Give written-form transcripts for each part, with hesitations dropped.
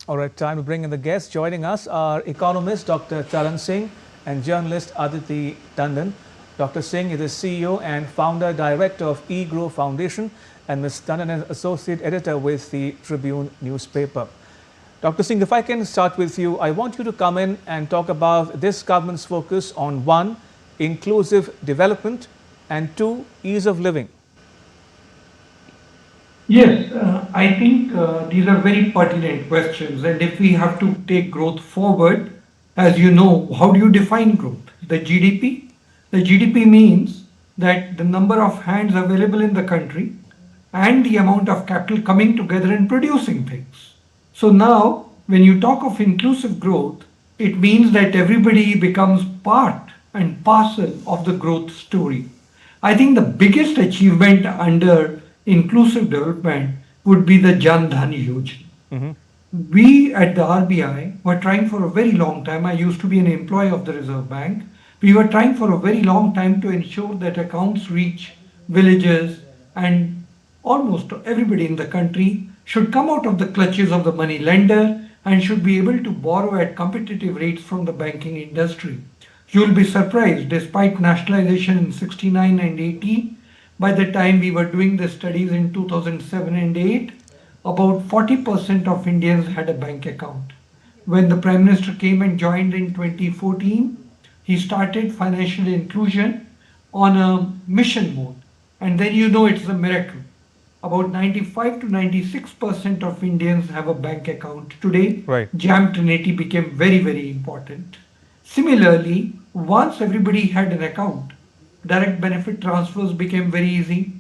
All right, time to bring in the guests. Joining us are economist Dr. Charan Singh and journalist Aditi Tandon. Dr. Singh is the CEO and founder director of eGrow Foundation, and Ms. Tandon is associate editor with the Tribune newspaper. Dr. Singh, if I can start with you, I want you to come in and talk about this government's focus on 1, inclusive development, and 2, ease of living. Yes, I think these are very pertinent questions. And if we have to take growth forward, as you know, how do you define growth? The GDP? The GDP means that the number of hands available in the country and the amount of capital coming together and producing things. So now, when you talk of inclusive growth, it means that everybody becomes part and parcel of the growth story. I think the biggest achievement under inclusive development would be the Jan Dhan Yojana. We at the RBI were trying for a very long time. I used to be an employee of the Reserve Bank. We were trying for a very long time to ensure that accounts reach villages and almost everybody in the country should come out of the clutches of the money lender and should be able to borrow at competitive rates from the banking industry. You will be surprised, despite nationalization in 69 and 80, by the time we were doing the studies in 2007 and 8, about 40% of Indians had a bank account. When the Prime Minister came and joined in 2014, he started financial inclusion on a mission mode. And then you know it's a miracle. About 95 to 96% of Indians have a bank account today. Right. JAM Trinity became very, very important. Similarly, once everybody had an account, direct benefit transfers became very easy.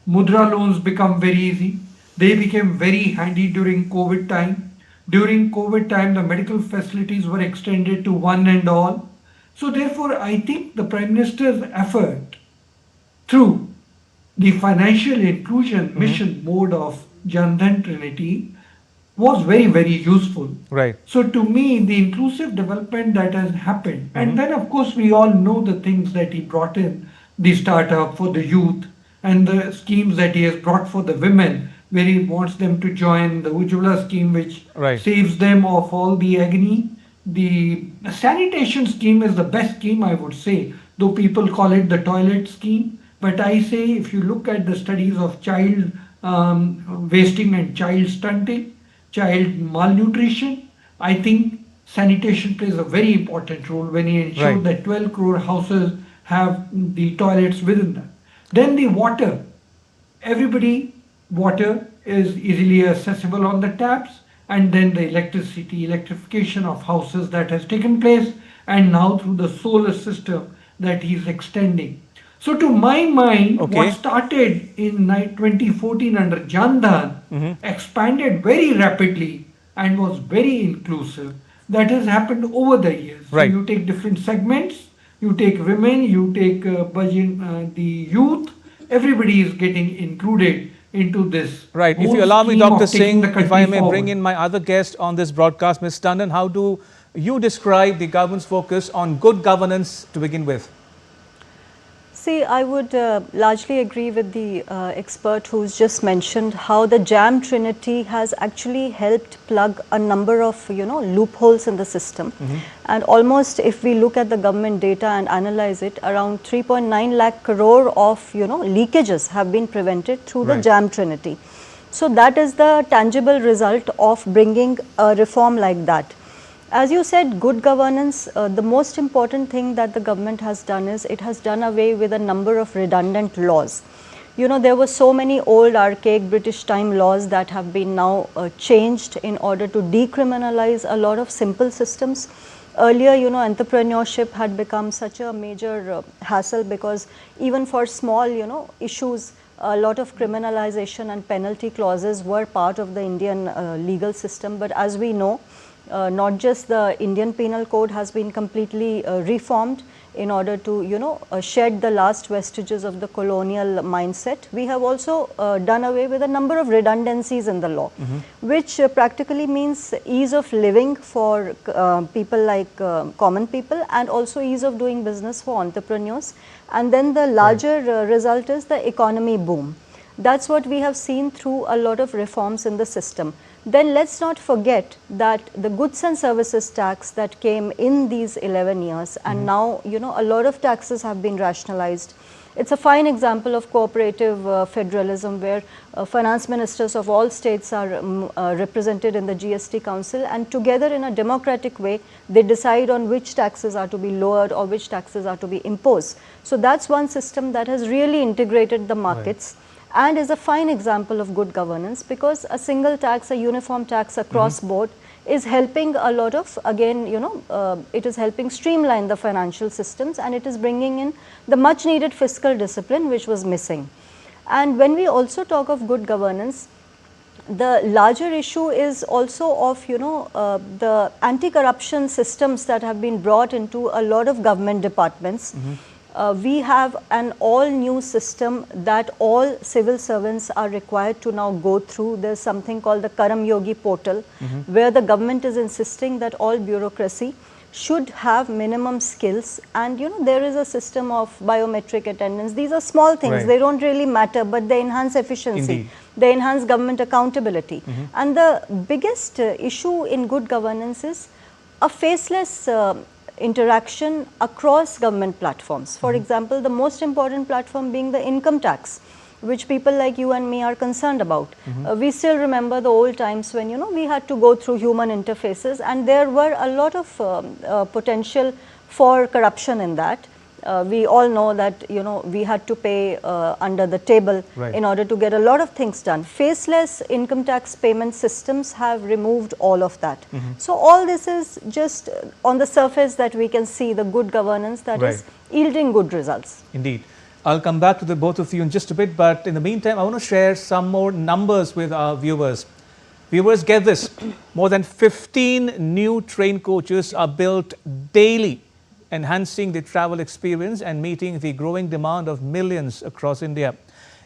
Mudra loans become very easy. They became very handy during COVID time. During COVID time, the medical facilities were extended to one and all. So therefore, I think the Prime Minister's effort through the financial inclusion mission mode of Jan Dhan Trinity was very, very useful. Right. So to me, the inclusive development that has happened, and then of course we all know the things that he brought in, the startup for the youth and the schemes that he has brought for the women, where he wants them to join the Ujjwala scheme, which saves them of all the agony. The sanitation scheme is the best scheme, I would say, though people call it the toilet scheme. But I say if you look at the studies of child wasting and child stunting, child malnutrition, I think sanitation plays a very important role when he ensured that 12 crore houses have the toilets within them. Then the water. Everybody, water is easily accessible on the taps, and then the electrification of houses that has taken place, and now through the solar system that he is extending. So to my mind, what started in 2014 under Jan Dhan expanded very rapidly and was very inclusive. That has happened over the years. So you take different segments, you take women, you take the youth, everybody is getting included into this. Right. If you allow me, Dr. Singh, if I may bring in my other guest on this broadcast, Ms. Tandon, how do you describe the government's focus on good governance to begin with? See, I would largely agree with the expert who's just mentioned how the JAM Trinity has actually helped plug a number of, loopholes in the system. And almost if we look at the government data and analyze it, around 3.9 lakh crore of, leakages have been prevented through the JAM Trinity. So that is the tangible result of bringing a reform like that. As you said, good governance, the most important thing that the government has done is it has done away with a number of redundant laws. There were so many old archaic British time laws that have been now changed in order to decriminalize a lot of simple systems. Earlier, entrepreneurship had become such a major hassle because even for small, issues, a lot of criminalization and penalty clauses were part of the Indian legal system. But as we know, not just the Indian Penal Code has been completely reformed in order to, shed the last vestiges of the colonial mindset. We have also done away with a number of redundancies in the law, which practically means ease of living for people like common people, and also ease of doing business for entrepreneurs. And then the larger result is the economy boom. That's what we have seen through a lot of reforms in the system. then let's not forget that the goods and services tax that came in these 11 years, and now a lot of taxes have been rationalized. It's a fine example of cooperative federalism, where finance ministers of all states are represented in the GST Council, and together in a democratic way they decide on which taxes are to be lowered or which taxes are to be imposed. So that's one system that has really integrated the markets. Right. And is a fine example of good governance, because a single tax, a uniform tax across board is helping a lot of, again, it is helping streamline the financial systems, and it is bringing in the much needed fiscal discipline which was missing. And when we also talk of good governance, the larger issue is also of the anti-corruption systems that have been brought into a lot of government departments. We have an all new system that all civil servants are required to now go through. There's something called the Karam Yogi portal, where the government is insisting that all bureaucracy should have minimum skills, and there is a system of biometric attendance. These are small things, right. They don't really matter, but they enhance efficiency. Indeed. They enhance government accountability. And the biggest issue in good governance is a faceless interaction across government platforms. For example, the most important platform being the income tax, which people like you and me are concerned about. We still remember the old times when we had to go through human interfaces, and there were a lot of potential for corruption in that. We all know that we had to pay under the table, right, in order to get a lot of things done. Faceless income tax payment systems have removed all of that. So all this is just on the surface that we can see the good governance that right. is yielding good results. Indeed. I'll come back to the both of you in just a bit, but in the meantime, I want to share some more numbers with our viewers. Viewers, get this. More than 15 new train coaches are built daily, enhancing the travel experience and meeting the growing demand of millions across India.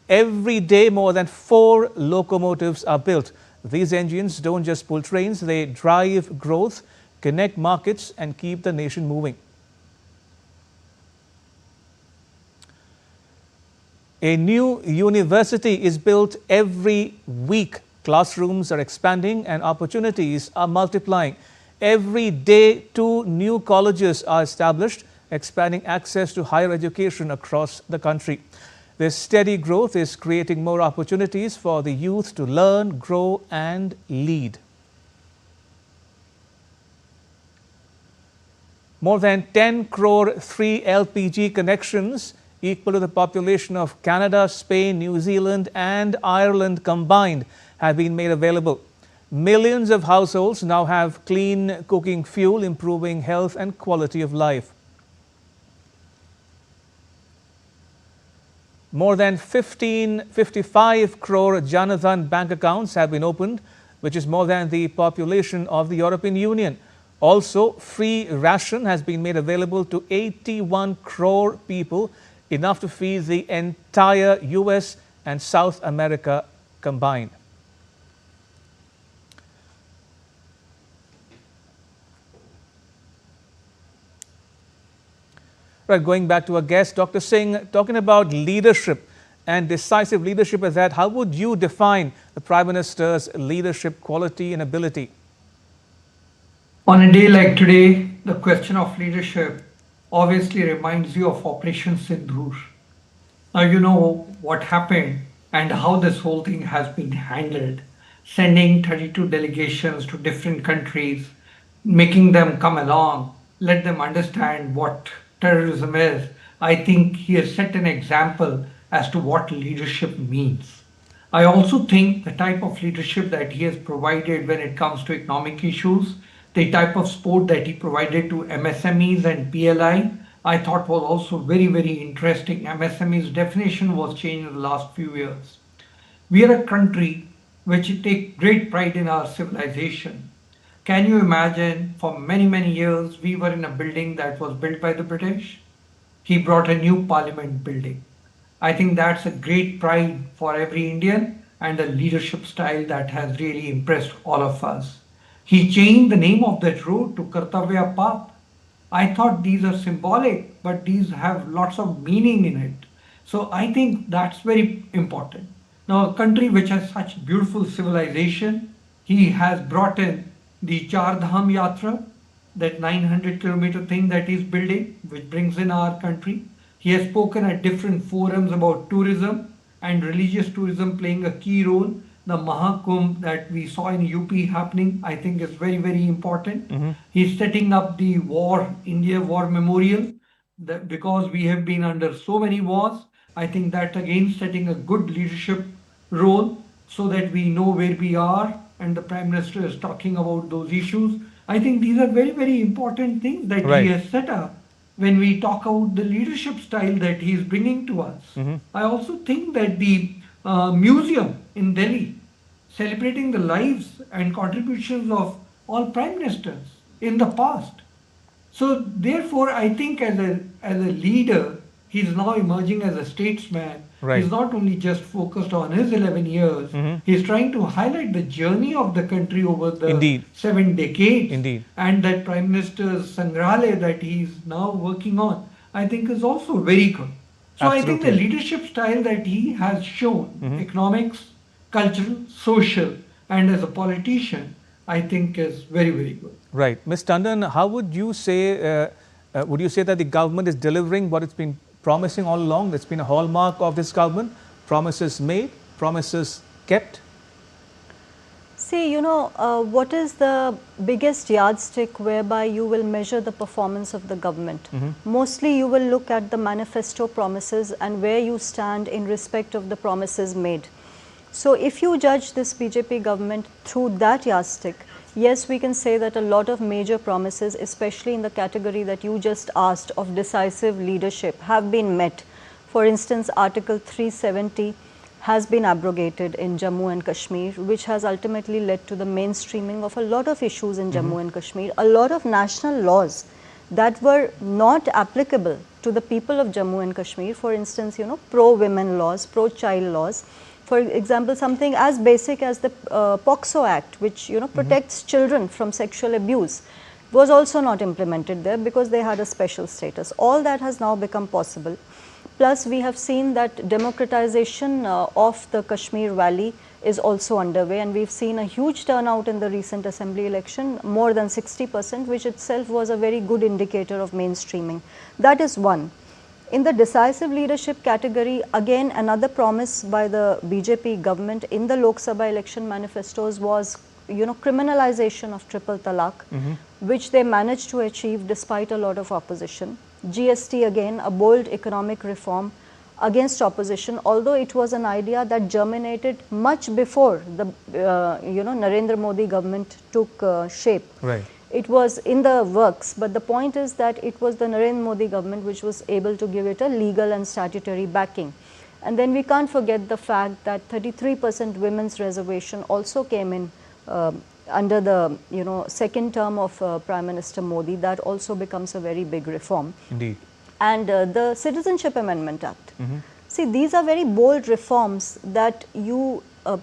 Every day, more than 4 locomotives are built. These engines don't just pull trains, they drive growth, connect markets, and keep the nation moving. A new university is built every week. Classrooms are expanding and opportunities are multiplying. Every day, 2 new colleges are established, expanding access to higher education across the country. This steady growth is creating more opportunities for the youth to learn, grow, and lead. More than 10 crore 3 LPG connections, equal to the population of Canada, Spain, New Zealand, and Ireland combined, have been made available. Millions of households now have clean cooking fuel, improving health and quality of life. More than 55 crore Janadhan bank accounts have been opened, which is more than the population of the European Union. Also, free ration has been made available to 81 crore people, enough to feed the entire US and South America combined. Right, going back to our guest, Dr. Singh, talking about leadership and decisive leadership as that, how would you define the Prime Minister's leadership quality and ability? On a day like today, the question of leadership obviously reminds you of Operation Sindhur. Now you know what happened and how this whole thing has been handled. Sending 32 delegations to different countries, making them come along, let them understand what terrorism is. I think he has set an example as to what leadership means. I also think the type of leadership that he has provided when it comes to economic issues, the type of support that he provided to MSMEs and PLI, I thought was also very, very interesting. MSME's definition was changed in the last few years. We are a country which take great pride in our civilization. Can you imagine, for many, many years, we were in a building that was built by the British. He brought a new parliament building. I think that's a great pride for every Indian and a leadership style that has really impressed all of us. He changed the name of that road to Kartavya Path. I thought these are symbolic, but these have lots of meaning in it. So I think that's very important. Now, a country which has such beautiful civilization, He has brought in the Char Dham Yatra, that 900-kilometer thing that he's building, which brings in our country. He has spoken at different forums about tourism and religious tourism playing a key role. The Mahakumbh that we saw in UP happening, I think is very, very important. He's setting up the India War Memorial, that because we have been under so many wars. I think that again setting a good leadership role so that we know where we are, and the Prime Minister is talking about those issues. I think these are very, very important things that he has set up when we talk about the leadership style that he is bringing to us. I also think that the museum in Delhi, celebrating the lives and contributions of all prime ministers in the past. So therefore, I think as a leader, he's now emerging as a statesman. He's not only just focused on his 11 years, he's trying to highlight the journey of the country over the 7 decades. And that Prime Minister's Sangrahalaya that he's now working on, I think is also very good. So I think the leadership style that he has shown, economics, cultural, social, and as a politician, I think is very, very good. Right. Ms. Tandon, how would you say that the government is delivering what it's been promising all along? That's been a hallmark of this government. Promises made, promises kept. See, what is the biggest yardstick whereby you will measure the performance of the government? Mostly you will look at the manifesto promises and where you stand in respect of the promises made. So if you judge this BJP government through that yardstick, yes, we can say that a lot of major promises, especially in the category that you just asked of decisive leadership, have been met. For instance, Article 370 has been abrogated in Jammu and Kashmir, which has ultimately led to the mainstreaming of a lot of issues in Jammu and Kashmir. A lot of national laws that were not applicable to the people of Jammu and Kashmir, for instance, pro-women laws, pro-child laws. For example, something as basic as the POXO Act, which protects children from sexual abuse, was also not implemented there because they had a special status. All that has now become possible. Plus, we have seen that democratization of the Kashmir Valley is also underway, and we've seen a huge turnout in the recent assembly election, more than 60%, which itself was a very good indicator of mainstreaming. That is one. In the decisive leadership category, again another promise by the BJP government in the Lok Sabha election manifestos was, criminalization of triple talaq, which they managed to achieve despite a lot of opposition. GST, again a bold economic reform against opposition, although it was an idea that germinated much before the Narendra Modi government took shape. It was in the works, but the point is that it was the Narendra Modi government which was able to give it a legal and statutory backing. And then we can't forget the fact that 33% women's reservation also came in under the second term of Prime Minister Modi. That also becomes a very big reform. Indeed. And the Citizenship Amendment Act. See, these are very bold reforms that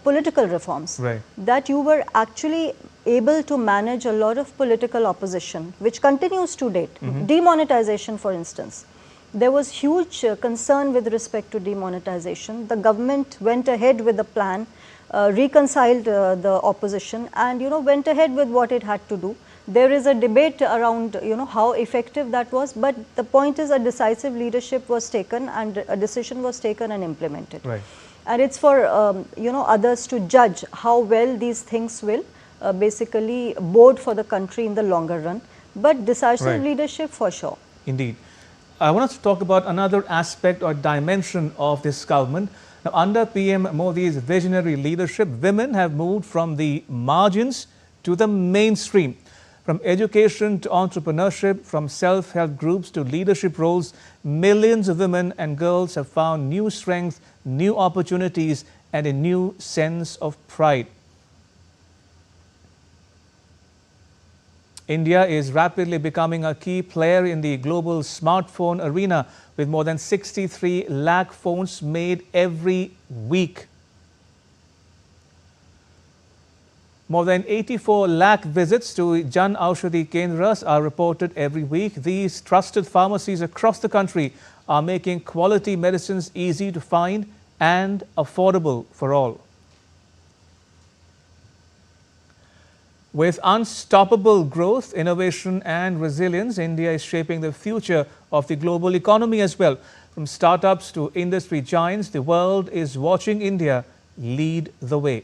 political reforms, that you were actually able to manage a lot of political opposition, which continues to date. Demonetization, for instance. There was huge concern with respect to demonetization. The government went ahead with the plan, reconciled the opposition, and went ahead with what it had to do. There is a debate around how effective that was, but the point is a decisive leadership was taken and a decision was taken and implemented. And it's for others to judge how well these things will basically bode for the country in the longer run, but decisive leadership for sure. Indeed. I want us to talk about another aspect or dimension of this government. Now, under PM Modi's visionary leadership, women have moved from the margins to the mainstream. From education to entrepreneurship, from self-help groups to leadership roles, millions of women and girls have found new strength, new opportunities, and a new sense of pride. India is rapidly becoming a key player in the global smartphone arena, with more than 63 lakh phones made every week. More than 84 lakh visits to Jan Aushadhi Kendras are reported every week. These trusted pharmacies across the country are making quality medicines easy to find and affordable for all. With unstoppable growth, innovation and resilience, India is shaping the future of the global economy as well. From startups to industry giants, the world is watching India lead the way.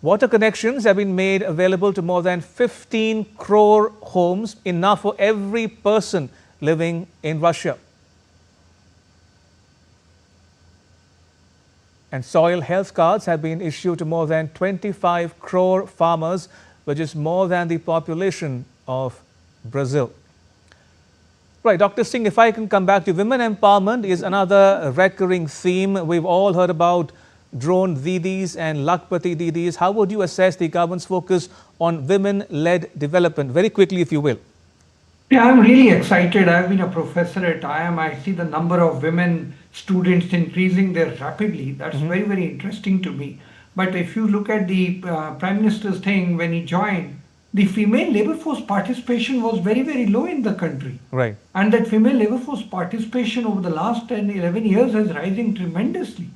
Water connections have been made available to more than 15 crore homes, enough for every person living in Russia. And soil health cards have been issued to more than 25 crore farmers, which is more than the population of Brazil. Right, Dr. Singh, if I can come back to women empowerment is another recurring theme. We've all heard about drone Didis and Lakpati Didis. How would you assess the government's focus on women-led development? Very quickly, if you will. Yeah, I'm really excited. I've been a professor at IIM. I see the number of women students increasing there rapidly. That's very, very interesting to me. But if you look at the Prime Minister's thing when he joined, the female labor force participation was very, very low in the country. Right. And that female labor force participation over the last 10, 11 years is rising tremendously.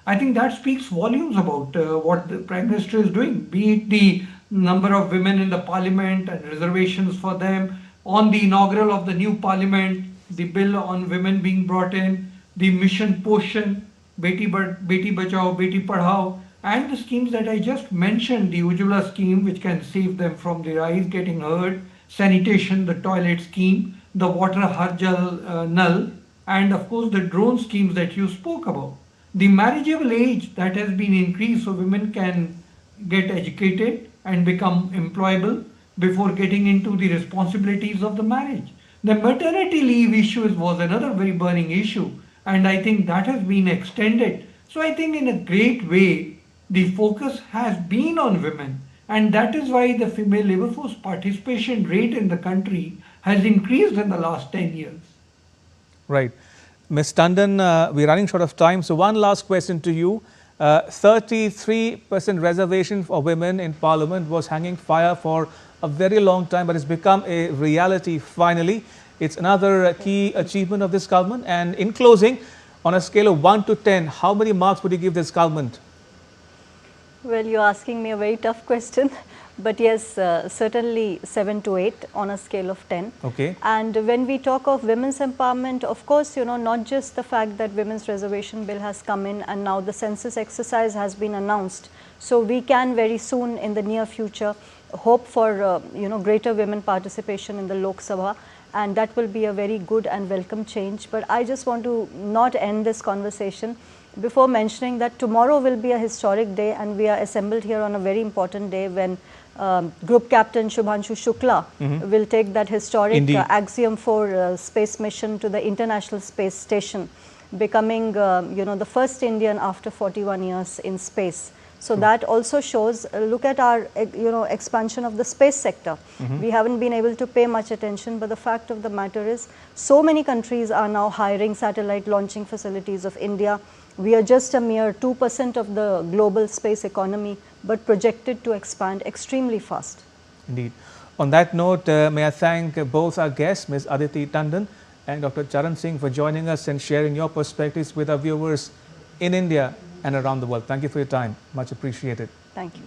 I think that speaks volumes about what the Prime Minister is doing, be it the number of women in the parliament and reservations for them, on the inaugural of the new parliament, the bill on women being brought in, the mission Poshan, Beti Bachao, Beti Padhao, and the schemes that I just mentioned, the Ujjwala scheme, which can save them from their eyes getting hurt, sanitation, the toilet scheme, the water Har Jal Nal, and of course the drone schemes that you spoke about. The marriageable age that has been increased so women can get educated and become employable before getting into the responsibilities of the marriage. The maternity leave issue was another very burning issue, and I think that has been extended. So I think in a great way, the focus has been on women, and that is why the female labor force participation rate in the country has increased in the last 10 years. Right. Ms. Tandon, we're running short of time. So one last question to you. 33% reservation for women in Parliament was hanging fire for a very long time, but it's become a reality finally. It's another key achievement of this government. And in closing, on a scale of 1 to 10, how many marks would you give this government? Well, you're asking me a very tough question. But yes, certainly 7 to 8 on a scale of 10. Okay. And when we talk of women's empowerment, of course, not just the fact that women's reservation bill has come in and now the census exercise has been announced. So we can very soon in the near future hope for, greater women participation in the Lok Sabha, and that will be a very good and welcome change. But I just want to not end this conversation before mentioning that tomorrow will be a historic day, and we are assembled here on a very important day when Group Captain Shubhanshu Shukla will take that historic Axiom 4 space mission to the International Space Station, becoming the first Indian after 41 years in space. So that also shows, look at our expansion of the space sector. We haven't been able to pay much attention, but the fact of the matter is so many countries are now hiring satellite launching facilities of India. We are just a mere 2% of the global space economy, but projected to expand extremely fast. Indeed. On that note, may I thank both our guests, Ms. Aditi Tandon and Dr. Charan Singh, for joining us and sharing your perspectives with our viewers in India and around the world. Thank you for your time. Much appreciated. Thank you.